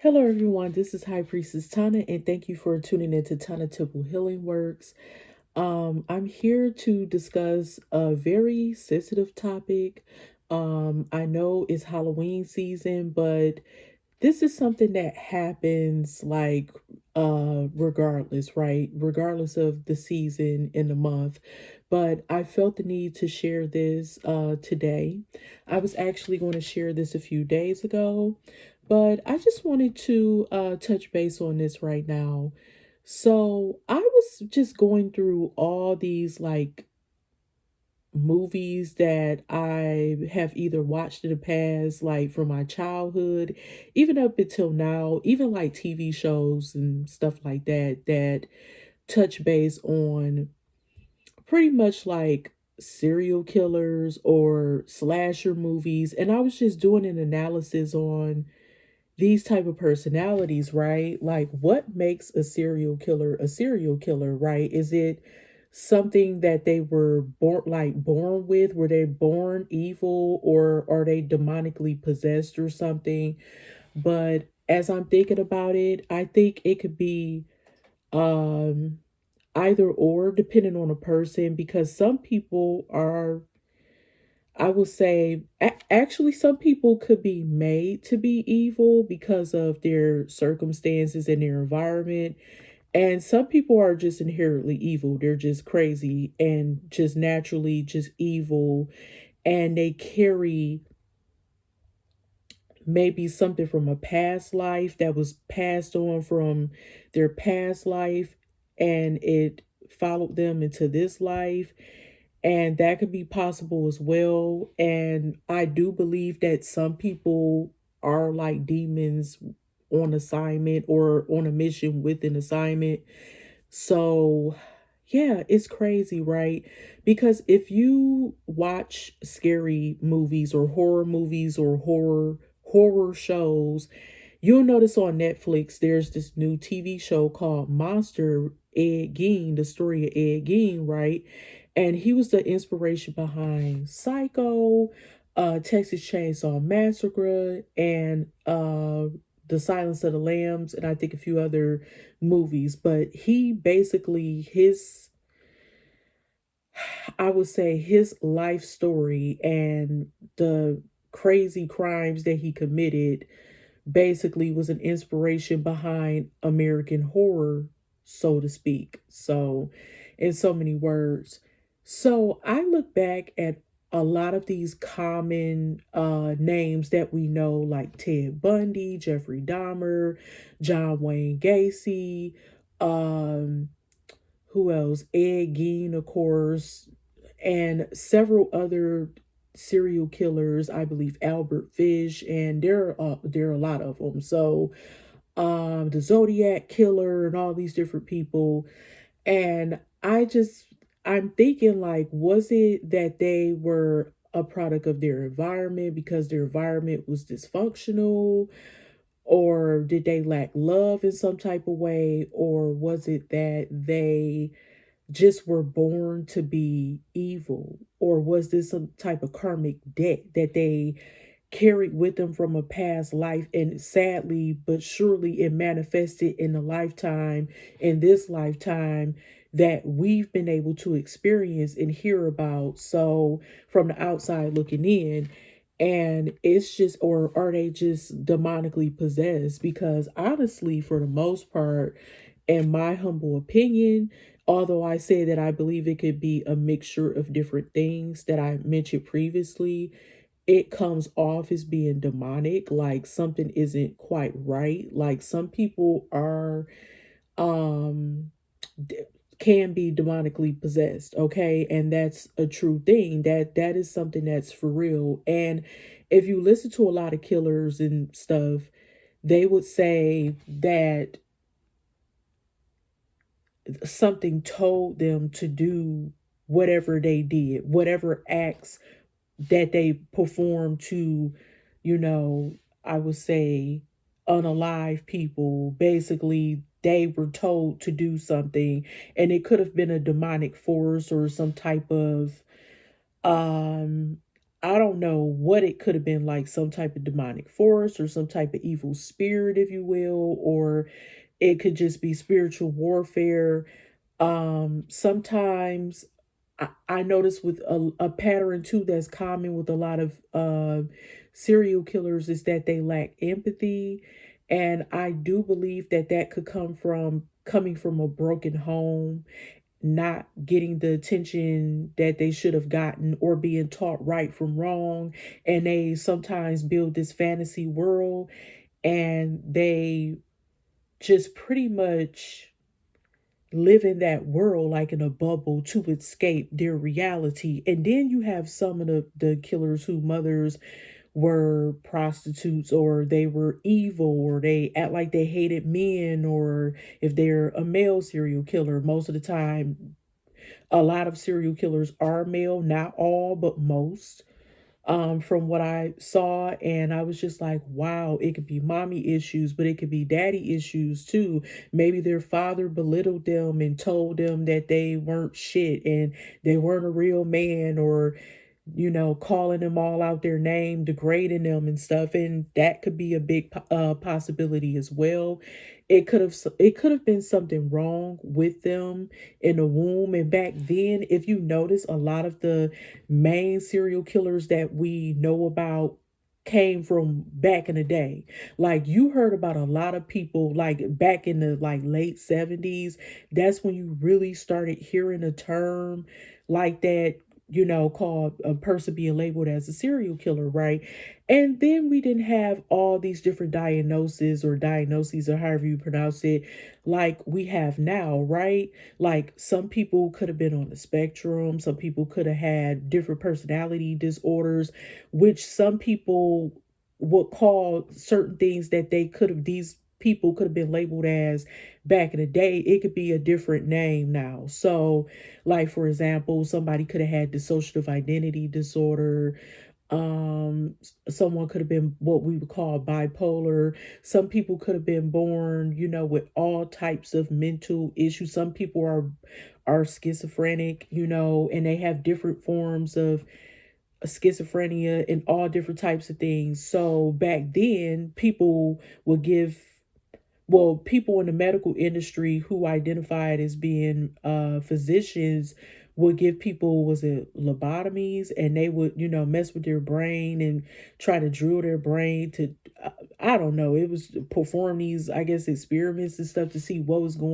Hello, everyone. This is High Priestess Tana, and thank you for tuning into Tana Temple Healing Works. I'm here to discuss a very sensitive topic. I know it's Halloween season, but this is something that happens regardless, right? Regardless of the season in the month. But I felt the need to share this today. I was actually going to share this a few days ago, but I just wanted to touch base on this right now. So I was just going through all these movies that I have either watched in the past, like from my childhood, even up until now, even like TV shows and stuff like that, that touch base on pretty much like serial killers or slasher movies. And I was just doing an analysis on these type of personalities, right? Like what makes a serial killer, right? Is it something that they were born with? Were they born evil, or are they demonically possessed or something? But as I'm thinking about it, I think it could be um either or, depending on a person, because some people are, I would say, actually, some people could be made to be evil because of their circumstances and their environment. And some people are just inherently evil. They're just crazy and just naturally just evil. And they carry maybe something from a past life that was passed on from their past life, and it followed them into this life, and that could be possible as well. And I do believe that some people are like demons on assignment or on a mission with an assignment. So yeah, it's crazy, right? Because if you watch scary movies or horror movies or horror shows, you'll notice on Netflix there's this new TV show called Monster. Ed Gein, the story of Ed Gein, right? And he was the inspiration behind Psycho, Texas Chainsaw Massacre, and The Silence of the Lambs, and I think a few other movies. But he basically, I would say his life story and the crazy crimes that he committed basically was an inspiration behind American horror, so to speak. So, in so many words. So, I look back at a lot of these common names that we know, like Ted Bundy, Jeffrey Dahmer, John Wayne Gacy, um, who else? Ed Gein, of course, and several other serial killers. I believe Albert Fish, and there are a lot of them. So, the Zodiac killer, and all these different people. And I'm thinking, like, was it that they were a product of their environment because their environment was dysfunctional? Or did they lack love in some type of way? Or was it that they just were born to be evil? Or was this some type of karmic debt that they carried with them from a past life, and sadly but surely it manifested in this lifetime, that we've been able to experience and hear about, so from the outside looking in? And it's just, or are they just demonically possessed? Because honestly, for the most part, in my humble opinion, although I say that I believe it could be a mixture of different things that I mentioned previously, it comes off as being demonic, like something isn't quite right. Like some people are um d- can be demonically possessed, okay? And that's a true thing. That is something that's for real. And if you listen to a lot of killers and stuff, they would say that something told them to do whatever they did, whatever acts that they perform to, you know, I would say unalive people. Basically, they were told to do something, and it could have been a demonic force or some type of um I don't know what it could have been, like some type of demonic force or some type of evil spirit, if you will, or it could just be spiritual warfare. Sometimes I notice with a pattern too that's common with a lot of serial killers is that they lack empathy. And I do believe that that could come from coming from a broken home, not getting the attention that they should have gotten, or being taught right from wrong. And they sometimes build this fantasy world, and they just pretty much live in that world like in a bubble to escape their reality. And then you have some of the killers who mothers were prostitutes, or they were evil, or they act like they hated men, or if they're a male serial killer, most of the time a lot of serial killers are male, not all, but most, from what I saw. And I was just like, wow, it could be mommy issues, but it could be daddy issues too. Maybe their father belittled them and told them that they weren't shit and they weren't a real man, or calling them all out their name, degrading them and stuff. And that could be a big possibility as well. It could have been something wrong with them in the womb. And back then, if you notice, a lot of the main serial killers that we know about came from back in the day. Like, you heard about a lot of people like back in the like late 70s. That's when you really started hearing a term like that, called a person being labeled as a serial killer, right? And then we didn't have all these different diagnoses, or however you pronounce it, like we have now, right? Like, some people could have been on the spectrum, some people could have had different personality disorders, which some people would call certain things that these people could have been labeled as back in the day. It could be a different name now. So, like, for example, somebody could have had dissociative identity disorder. Someone could have been what we would call bipolar. Some people could have been born, with all types of mental issues. Some people are schizophrenic, and they have different forms of schizophrenia and all different types of things. So back then, people in the medical industry who identified as being physicians would give people, was it lobotomies, and they would, mess with their brain and try to drill their brain to, I don't know, it was perform these, I guess, experiments and stuff to see what was going